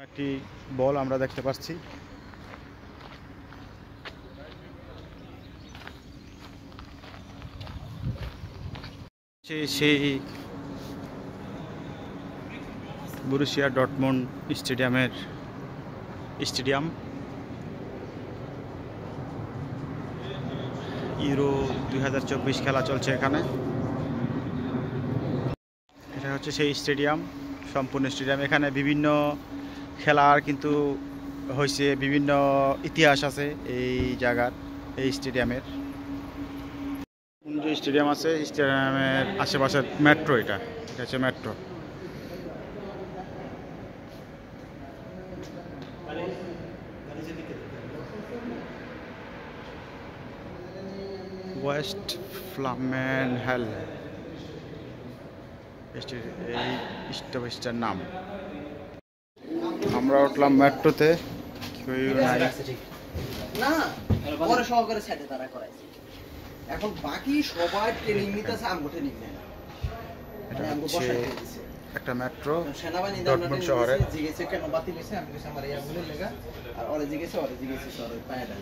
একটি বল আমরা দেখতে পাচ্ছি। সেই বরুসিয়া ডর্টমুন্ড স্টেডিয়াম ইউরো 2024 খেলা চলছে এখানে। এটা হচ্ছে সেই স্টেডিয়াম, সম্পূর্ণ স্টেডিয়াম। এখানে বিভিন্ন খেলার কিন্তু হয়েছে, বিভিন্ন ইতিহাস আছে এই জায়গার, এই স্টেডিয়ামের। যে স্টেডিয়াম আছে, স্টেডিয়ামের আশেপাশে মেট্রো, এটা হচ্ছে মেট্রো। ওয়েস্ট ফ্লামেনহেল এই স্টপেজটার নাম। আমরা উঠলাম মেট্রোতে, এখন বাকি সবাই ট্রেনিং নিতেছে, আমগো ট্রেনিং নেয় না। এটা হচ্ছে একটা মেট্রো ডর্টমুন্ড শহরে। জিজ্ঞেসে কেন বাতিল হইছে, আমি কইছি আমার এই আঙ্গুলের লাগা, আর ওরে জিজ্ঞেসে সরে পায়টা।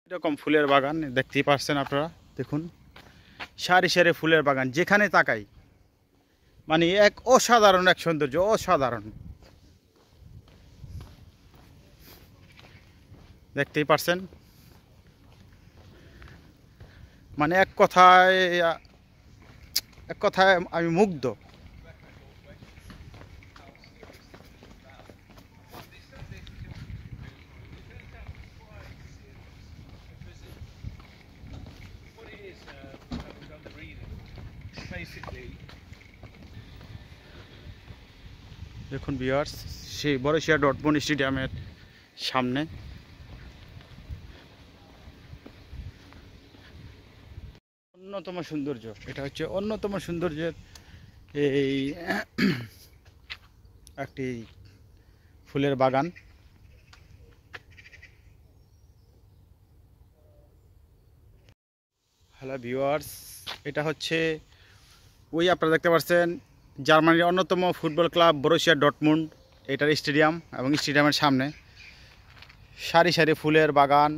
এরকম ফুলের বাগান দেখতেই পাচ্ছেন আপনারা, দেখুন সারি সারি ফুলের বাগান, যেখানে তাকাই মানে এক অসাধারণ এক সৌন্দর্য, অসাধারণ। দেখতেই পাচ্ছেন, মানে এক কথায় আমি মুগ্ধ। দেখুন ভিউয়ার্স, সেই বরুসিয়া ডর্টমুন্ড স্টেডিয়ামের সামনে অন্যতম সৌন্দর্য, এটা হচ্ছে অন্যতম সৌন্দর্যের এই একটি ফুলের বাগান। হ্যালো ভিউয়ার্স, এটা হচ্ছে ওই আপনারা দেখতে পাচ্ছেন জার্মানির অন্যতম ফুটবল ক্লাব বরুসিয়া ডর্টমুন্ড, এটার স্টেডিয়াম, এবং স্টেডিয়ামের সামনে সারি সারি ফুলের বাগান,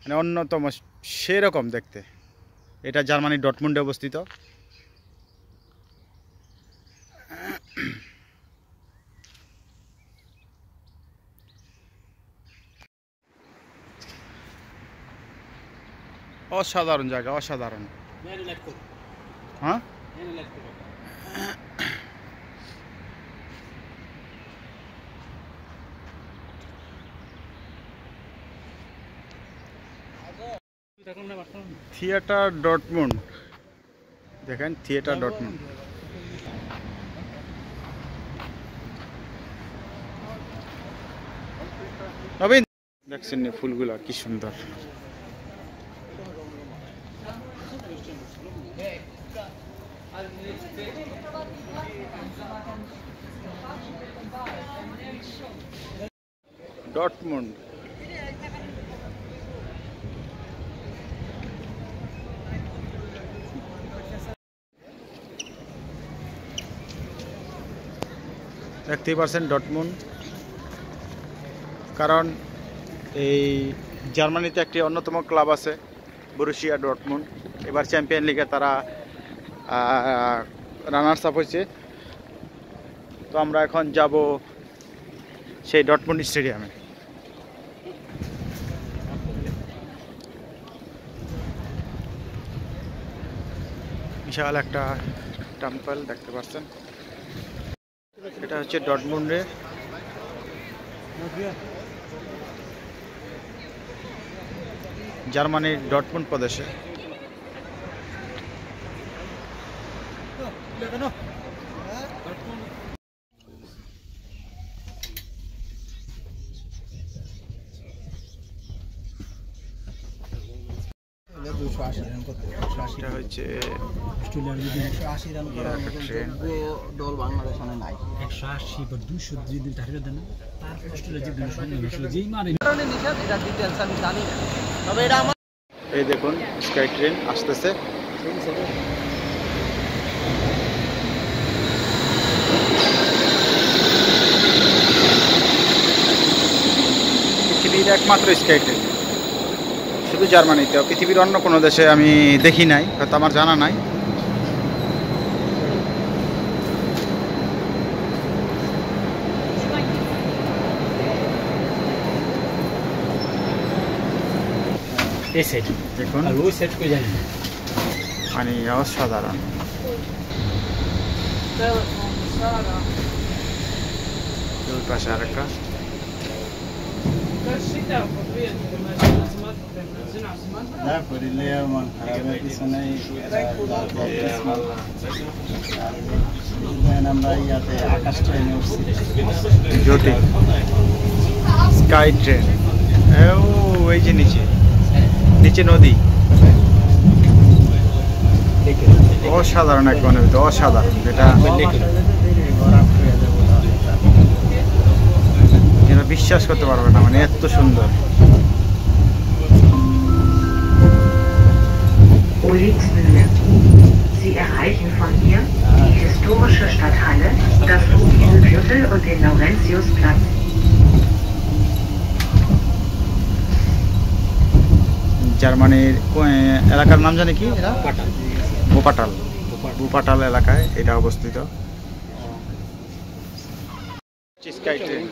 মানে অন্যতম সেরকম দেখতে। এটা জার্মানির ডর্টমুন্ডে অবস্থিত। অসাধারণ জায়গা, অসাধারণ। হ্যাঁ, থিয়েটার ডর্টমুন্ড, দেখেন থিয়েটার ডর্টমুন্ড। নবীন দেখছেন ফুলগুলা কি সুন্দর। ডর্টমুন্ড দেখতেই পাচ্ছেন ডর্টমুন্ড, কারণ এই জার্মানিতে একটি অন্যতম ক্লাব আছে বরুসিয়া ডর্টমুন্ড। এবার চ্যাম্পিয়ন লিগে তারা রানার্স আপ হয়েছে। তো আমরা এখন যাব সেই ডর্টমুন্ড স্টেডিয়ামে। বিশাল একটা টেম্পল দেখতে পাচ্ছেন, এটা হচ্ছে ডর্টমুন্ডে। জার্মানির ডর্টমুন্ড প্রদেশে। এটা হচ্ছে দল বাংলাদেশ নাই 180 বা 200 দিন ধারে দেন, তারপর অস্ট্রেলিয়া যে 200 যেই মারে নিষেধ, এটা ডিটেইলস আমি জানি না, তবে এটা আমার। এই দেখুন স্কাই ট্রেন আসতেছে। পৃথিবীর একমাত্র স্কাই ট্রেন, শুধু জার্মানিতে, পৃথিবীর অন্য কোনো দেশে আমি দেখি নাই, হয়তো আমার জানা নাই। এই সাইড দেখুন আর ওই সাইড কই জানি না। মানে অসাধারণ। ওই পাশে আরেকটা। জ্যোতি স্কাই ট্রেন, এই যে নিচে নিচে নদী, অসাধারণ এক অনুভূতি, অসাধারণ। এটা বিশ্বাস করতে পারবে না, মানে এত সুন্দর। Ulrichsmühle. Sie erreichen von hier die historische Stadthalle, das Viertel und den Laurentiusplatz. জার্মানির এলাকার নাম জানি কি এটা? বোপাটাল। বোপাটাল এলাকায় এটা অবস্থিত। Sky train.